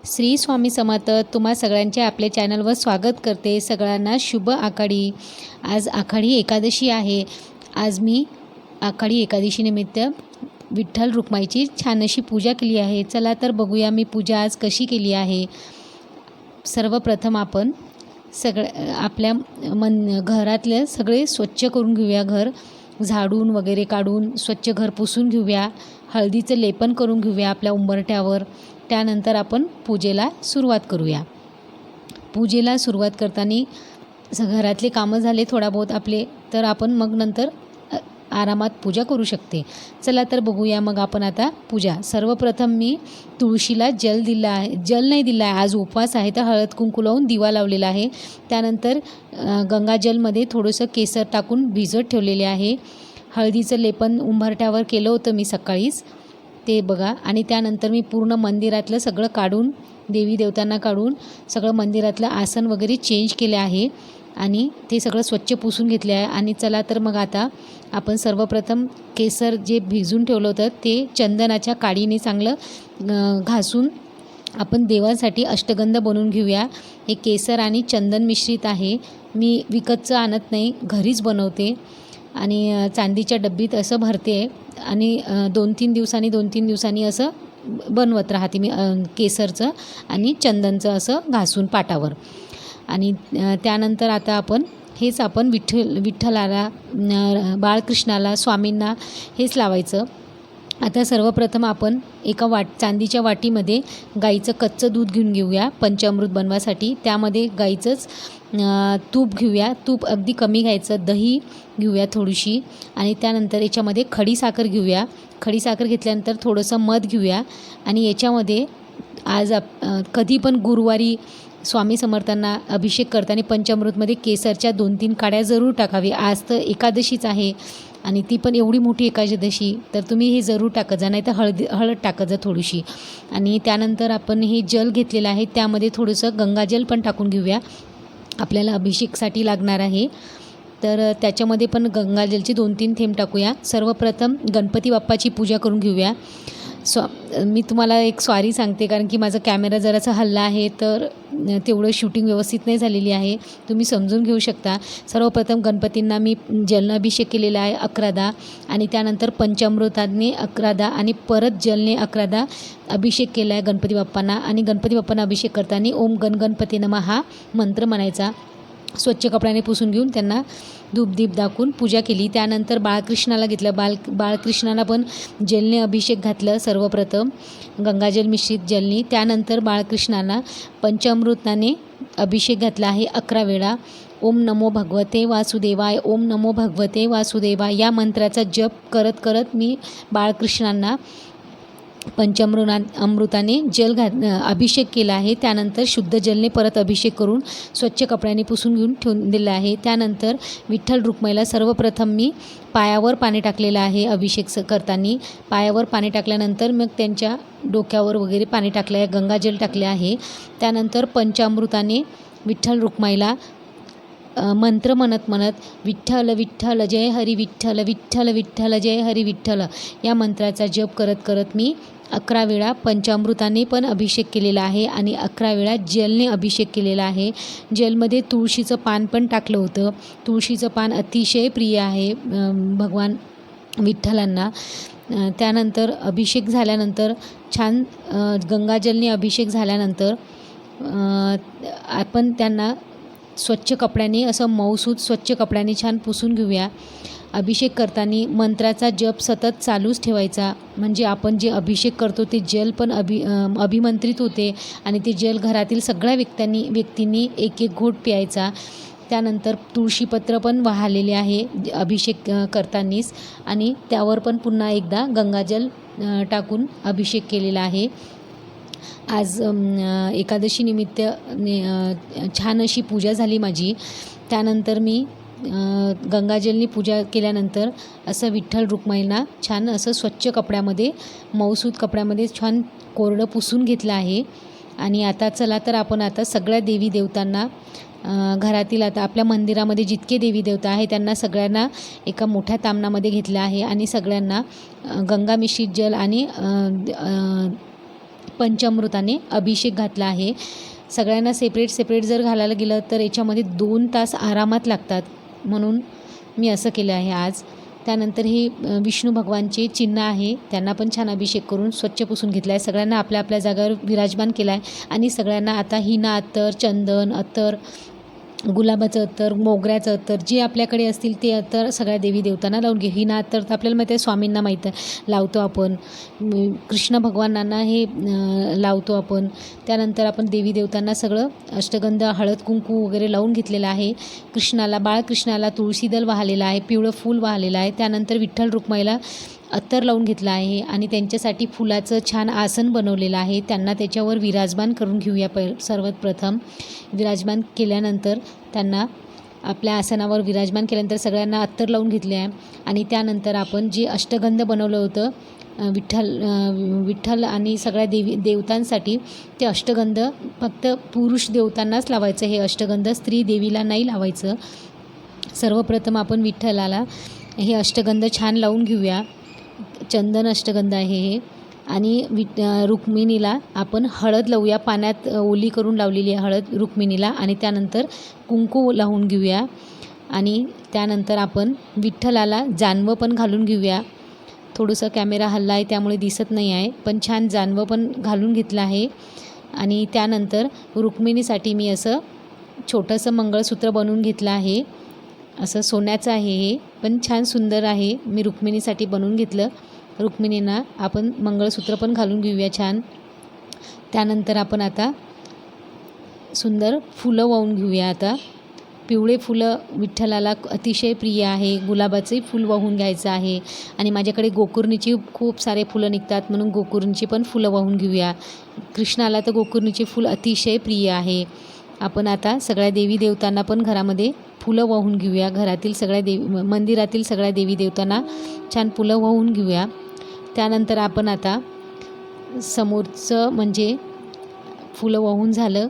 श्री स्वामी समर्थ. तुम्हा सगळ्यांचे आपल्या चॅनलवर स्वागत करते. सगळ्यांना शुभ आषाढी. आज आषाढी एकादशी आहे. आज मी आषाढी एकादशीनिमित्त विठ्ठल रुक्माईची छान अशी पूजा केली आहे. चला तर बघूया मी पूजा आज कशी केली आहे. सर्वप्रथम आपण आपल्या घरातले सगळे स्वच्छ करून घेऊया. घर झाडून वगैरे काढून स्वच्छ घर पुसून घेऊया. हळदीचं लेपन करून घेऊया आपल्या उंबरठ्यावर. त्यानंतर आपण पूजेला सुरुवात करूया. पूजेला सुरुवात करताना घरातले कामं झाले थोडा बहुत आपले, तर आपण मग नंतर आरामात पूजा करू शकते. चला तर बघूया मग आपण आता पूजा. सर्वप्रथम मी तुळशीला जल दिला आहे. जल नाही दिला आहे, आज उपवास आहे, तर हळद कुंकू लावून दिवा लावलेला आहे. त्यानंतर गंगाजलमध्ये थोडंसं केसर टाकून भिजत ठेवलेले आहे. हळदीचं लेपन उंबरठ्यावर केलं होतं मी सकाळीच, ते बघा. आणि त्यानंतर मी पूर्ण मंदिरातलं सगळं काढून, देवी देवतांना काढून सगळं मंदिरातलं आसन वगैरे चेंज केले आहे आणि ते सगळं स्वच्छ पुसून घेतले आहे. आणि चला तर मग आता आपण सर्वप्रथम केसर जे भिजून ठेवलं होतं ते चंदनाच्या काडीने चांगलं घासून आपण देवासाठी अष्टगंध बनवून घेऊया. हे केसर आणि चंदन मिश्रित आहे. मी विकतचं आणत नाही, घरीच बनवते आणि चांदीच्या डब्बीत असं भरते आणि 2-3 दिवसांनी असं बनवत राहते मी केसरचं आणि चंदनचं असं घासून पाटावर. आणि त्यानंतर आता आपण विठ्ठलाला, बाळकृष्णाला, स्वामींना हेच लावायचं. आता सर्वप्रथम आपण एका चांदीच्या वाटीमध्ये गाईचं कच्चं दूध घेऊन घेऊया पंचामृत बनवासाठी. त्यामध्ये गाईचंच तूप घेऊया. तूप अगदी कमी घ्यायचं. दही घेऊया थोडीशी आणि त्यानंतर याच्यामध्ये खडीसाखर घेऊया. खडीसाखर घेतल्यानंतर थोडंसं मध घेऊया. आणि याच्यामध्ये आज कधी पण गुरुवारी स्वामी समर्थांना अभिषेक करताना पंचामृतमध्ये केसरच्या 2-3 काड्या जरूर टाकावी. आज तर एकादशीच आहे आणि ती पण एवढी मोठी एकादशी, तर तुम्ही हे जरूर टाकत जा, नाही तर हळद टाकत जा थोडीशी. आणि त्यानंतर आपण हे जल घेतलेलं आहे त्यामध्ये थोडंसं गंगाजल पण टाकून घेऊया. आपल्याला अभिषेकसाठी लागणार आहे, तर त्याच्यामध्ये पण गंगाजलचे 2-3 थेंब टाकूया. सर्वप्रथम गणपती बाप्पाची पूजा करून घेऊया. मी तुम्हाला एक सॉरी सांगते, कारण की माझा कॅमेरा जरासा हल्ला आहे, तर तेवढं शूटिंग व्यवस्थित नाही झालेली आहे, तुम्ही समजून घेऊ शकता. सर्वप्रथम गणपतींना मी जलने अभिषेक केलेला आहे 11दा आणि त्यानंतर पंचामृताने 11दा आणि परत जलने 11दा अभिषेक केला आहे गणपती बाप्पांना. आणि गणपती बाप्पांना अभिषेक करताना ओम गणपती नमः हा मंत्र म्हणायचा. स्वच्छ कपड्याने पुसून घेऊन त्यांना धूपदीप दाखवून पूजा केली. त्यानंतर बाळकृष्णाला घेतलं. बाळकृष्णाला पण जलने अभिषेक घातलं सर्वप्रथम, गंगाजल मिश्रित जलनी. त्यानंतर बाळकृष्णाला पंचामृताने अभिषेक घातला आहे 11 वेळा. ओम नमो भगवते वासुदेवाय, ओम नमो भगवते वासुदेवाय या मंत्राचा जप करत करत मी बाळकृष्णांना अमृताने अभिषेक केला आहे. त्यानंतर शुद्ध जलने परत अभिषेक करून स्वच्छ कपड्याने पुसून घेऊन ठेवून दिलं आहे. त्यानंतर विठ्ठल रुक्माईला सर्वप्रथम मी पायावर पाणी टाकलेलं आहे. अभिषेक करताना पायावर पाणी टाकल्यानंतर मग त्यांच्या डोक्यावर वगैरे पाणी टाकलं आहे, गंगाजल टाकले आहे. त्यानंतर पंचामृताने विठ्ठल रुक्माईला मंत्र म्हणत विठ्ठल विठ्ठल जय हरी विठ्ठल, विठ्ठल विठ्ठल जय हरी विठ्ठल या मंत्राचा जप करत करत मी 11 वेळा पंचामृताने पण अभिषेक केलेला आहे आणि 11 वेळा जलने अभिषेक केलेला आहे. जलमध्ये तुळशीचं पान पण टाकलं होतं. तुळशीचं पान अतिशय प्रिय आहे भगवान विठ्ठलांना. त्यानंतर अभिषेक झाल्यानंतर छान गंगाजलने अभिषेक झाल्यानंतर आपण त्यांना स्वच्छ कपड्याने, असं मऊसूत स्वच्छ कपड्याने छान पुसून घेऊया. अभिषेक करताना मंत्राचा जप सतत चालूच ठेवायचा, म्हणजे आपण जे अभिषेक करतो ते जल पण अभिमंत्रित होते आणि ते जल घरातील सगळ्या व्यक्तींनी एक घोट प्यायचा. त्यानंतर तुळशीपत्र पण वाहलेले आहे अभिषेक करतानाच आणि त्यावर पण पुन्हा एकदा गंगाजल टाकून अभिषेक केलेला आहे. आज एकादशी निमित्त छान अशी पूजा झाली माझी. त्यानंतर मी गंगाजलनी पूजा केल्यानंतर असं विठ्ठल रुक्माईला छान असं स्वच्छ कपड्यामध्ये, मऊसूत कपड्यामध्ये छान कोरडं पुसून घेतलं आहे. आणि आता चला तर आपण आता सगळ्या देवी देवतांना, घरातील आता आपल्या मंदिरामध्ये जितके देवी देवता आहे त्यांना सगळ्यांना एका मोठ्या तामणामध्ये घेतलं आहे आणि सगळ्यांना गंगा मिश्रित जल आणि पंचामृताने अभिषेक घातला आहे. सगळ्यांना सेपरेट सेपरेट जर घालायला गेलं तर याच्यामध्ये 2 तास आरामात लागतात, म्हणून मी असं केलं आहे आज. त्यानंतर हे विष्णू भगवानचे चिन्ह आहे, त्यांना पण छान अभिषेक करून स्वच्छ पुसून घेतला आहे. सगळ्यांना आपल्या आपल्या जागेवर विराजमान केला आहे आणि सगळ्यांना आता हिना अत्तर, चंदन अत्तर, गुलाबाचं अत्तर, मोगऱ्याचं अत्तर जे आपल्याकडे असतील ते अत्तर सगळ्या देवी देवतांना लावून घे. हिना अत्तर तर आपल्याला माहिती आहे, स्वामींना माहीत आहे लावतो आपण, कृष्ण भगवानांना हे लावतो आपण. त्यानंतर आपण देवी देवतांना सगळं अष्टगंध, हळद कुंकू वगैरे लावून घेतलेलं आहे. कृष्णाला, बाळकृष्णाला तुळशीदल वाहलेलं आहे, पिवळं फूल वाहलेलं आहे. त्यानंतर विठ्ठल रुक्माईला अत्तर लावून घेतलं आहे आणि त्यांच्यासाठी फुलाचं छान आसन बनवलेलं आहे. त्यांना त्याच्यावर विराजमान करून घेऊया. सर्वात प्रथम विराजमान केल्यानंतर त्यांना आपल्या आसनावर विराजमान केल्यानंतर सगळ्यांना अत्तर लावून घेतले आहे आणि त्यानंतर आपण जे अष्टगंध बनवलं होतं विठ्ठल आणि सगळ्या देवतांसाठी, ते अष्टगंध फक्त पुरुष देवतांनाच लावायचं. हे अष्टगंध स्त्री देवीला नाही लावायचं. सर्वप्रथम आपण विठ्ठलाला हे अष्टगंध छान लावून घेऊया. चंदन अष्टगंध आहे हे. आणि रुक्मिणीला आपण हळद लावूया, पाण्यात ओली करून लावलेली आहे हळद रुक्मिणीला. आणि त्यानंतर कुंकू लावून घेऊया आणि त्यानंतर आपण विठ्ठलाला जानवं पण घालून घेऊया. थोडंसं कॅमेरा हल्ला आहे त्यामुळे दिसत नाही आहे, पण छान जानवं पण घालून घेतलं आहे. आणि त्यानंतर रुक्मिणीसाठी मी असं छोटंसं मंगळसूत्र बनवून घेतलं आहे. असं सोन्याचं आहे हे, पण छान सुंदर आहे. मी रुक्मिणीसाठी बनवून घेतलं. रुक्मिणींना आपण मंगळसूत्र पण घालून घेऊया छान. त्यानंतर आपण आता सुंदर फुलं वाहून घेऊया. आता पिवळे फुलं विठ्ठलाला अतिशय प्रिय आहे. गुलाबाचंही फूल वाहून घ्यायचं आहे आणि माझ्याकडे गोकुर्णीची खूप सारे फुलं निघतात, म्हणून गोकुर्णीची पण फुलं वाहून घेऊया. कृष्णाला तर गोकुर्णीचे फूल अतिशय प्रिय आहे. आपण आता सगळ्या देवी देवतांना पण घरामध्ये फुलं वाहून घेऊया. घरातील सगळ्या मंदिरातील सगळ्या देवी देवतांना छान फुलं वाहून घेऊया. त्यानंतर आपण आता समोरचं म्हणजे फुलं वाहून झालं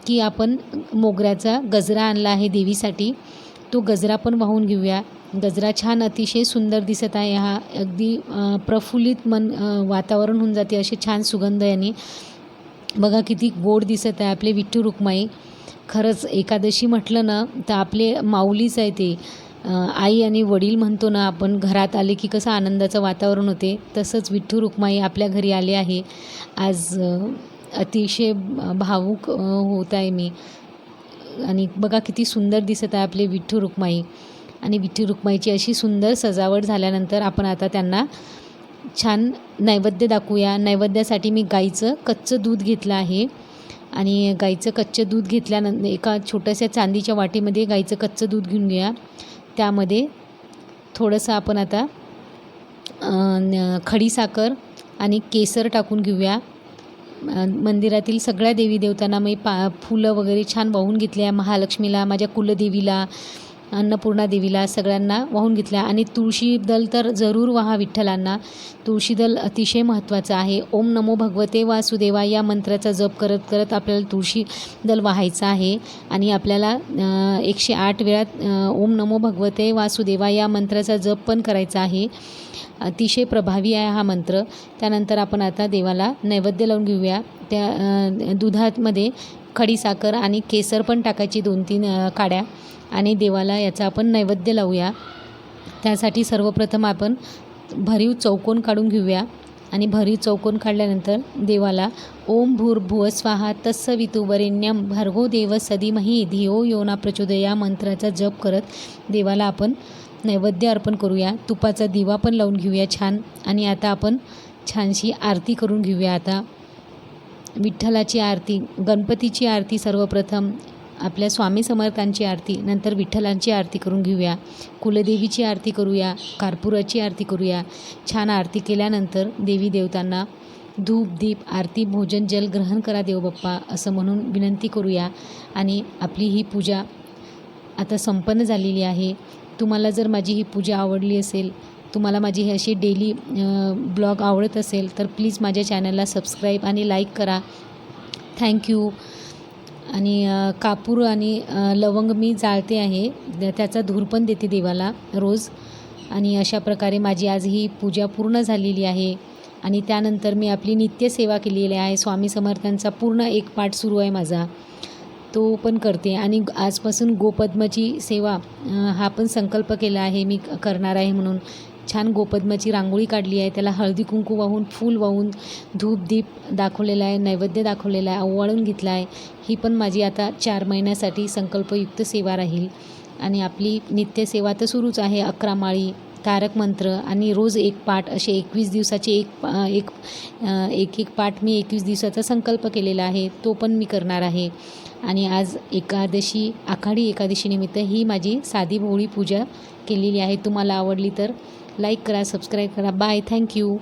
की आपण मोगऱ्याचा गजरा आणला आहे देवीसाठी, तो गजरा पण वाहून घेऊया. गजरा छान अतिशय सुंदर दिसत आहे. हा अगदी प्रफुल्लित वातावरण होऊन जाते असे छान सुगंध याने. बघा किती गोड दिसत आहे आपले विठ्ठल रुक्माई. खरंच एकादशी म्हटलं ना तर आपले माऊलीच आहे ते. आई आणि वडील म्हणतो ना आपण, घरात आले की कसं आनंदाचं वातावरण होते, तसंच विठ्ठल रुक्माई आपल्या घरी आले आहे. आज अतिशय भावूक होत आहे मी. आणि बघा किती सुंदर दिसत आहे आपले विठ्ठल रुक्माई. आणि विठ्ठल रुक्माईची अशी सुंदर सजावट झाल्यानंतर आपण आता त्यांना छान नैवेद्य दाखवूया. नैवेद्यासाठी मी गाईचं कच्चं दूध घेतलं आहे आणि गाईचं कच्चं दूध घेतल्यानंतर एका छोट्याशा चांदीच्या वाटीमध्ये गाईचं कच्चं दूध घेऊन घ्या. त्यामध्ये थोडंसं आपण आता खडीसाखर आणि केसर टाकून घेऊया. मंदिरातील सगळ्या देवी देवतांना मी फुलं वगैरे छान वाहून घेतली आहे. महालक्ष्मीला, माझ्या कुलदेवीला, अन्नपूर्णा देवीला सगळ्यांना वाहून घेतल्या. आणि तुळशी दल तर जरूर वाहा विठ्ठलांना. तुळशी दल अतिशय महत्त्वाचं आहे. ओम नमो भगवते वासुदेवा या मंत्राचा जप करत करत आपल्याला तुळशी दल वाहायचं आहे. आणि आपल्याला 108 वेळा ओम नमो भगवते वासुदेवा या मंत्राचा जप पण करायचा आहे. अतिशय प्रभावी आहे हा मंत्र. त्यानंतर आपण आता देवाला नैवेद्य लावून घेऊया. त्या दुधामध्ये खडीसाखर आणि केसर पण टाकायची 2-3 काड्या आणि देवाला याचा आपण नैवेद्य लावूया. त्यासाठी सर्वप्रथम आपण भरीव चौकोन काढून घेऊया. आणि भरीव चौकोन काढल्यानंतर देवाला ओम भूर्भुवः स्वाहा तत्सवितुर्वरेण्यं भर्गो देवस्य धीमहि धियो यो न प्रचोदयात् या मंत्राचा जप करत देवाला आपण नैवेद्य अर्पण करूया. तुपाचा दिवा पण लावून घेऊया छान. आणि आता आपण छानशी आरती करून घेऊया. आता विठ्ठलाची आरती, गणपतीची आरती, सर्वप्रथम आपल्या स्वामी समर्थांची आरती, नंतर विठ्ठलांची आरती करून घेऊया. कुलदेवीची आरती करूया, कर्पूराची आरती करूया. छान आरती केल्यानंतर देवी देवतांना धूप दीप आरती भोजन जल ग्रहण करा देवबाप्पा असं म्हणून विनंती करूया. आणि आपली ही पूजा आता संपन्न झालेली आहे. तुम्हाला जर माझी ही पूजा आवडली असेल, तुम्हाला माझी ही अशी डेली ब्लॉग आवडत असेल तर प्लीज माझ्या चॅनलला सबस्क्राईब आणि लाईक करा. थँक्यू. आणि कापूर आणि लवंग मी जाळते आहे, त्याचा धूर पण देते देवाला रोज. आणि अशा प्रकारे माझी आज ही पूजा पूर्ण झालेली आहे. आणि त्यानंतर मी आपली नित्यसेवा केलेली आहे. स्वामी समर्थांचा पूर्ण एक पाठ सुरू आहे माझा, तो पण करते. आणि आजपासून गोपद्माची सेवा हा पण संकल्प केला आहे मी करणार आहे म्हणून. छान गोपद्माची रांगोळी काढली आहे, त्याला हळदी कुंकू वाहून, फूल वाहून, धूप दीप दाखवलेला आहे, नैवेद्य दाखवलेला आहे, ओवाळून घेतला आहे. ही पण माझी आता 4 महिन्यासाठी संकल्पयुक्त सेवा राहील. आणि आपली नित्यसेवा तर सुरूच आहे. 11 माळी, तारक मंत्र आणि रोज एक पाठ, असे 21 दिवसाचे एक पाठ मी 21 दिवसाचा संकल्प केलेला आहे, तो पण मी करणार आहे. आणि आज एकादशी, आषाढी एकादशीनिमित्त ही माझी साधी भोळी पूजा केलेली आहे. तुम्हाला आवडली तर लाईक करा, सबस्क्राईब करा. Bye, thank you.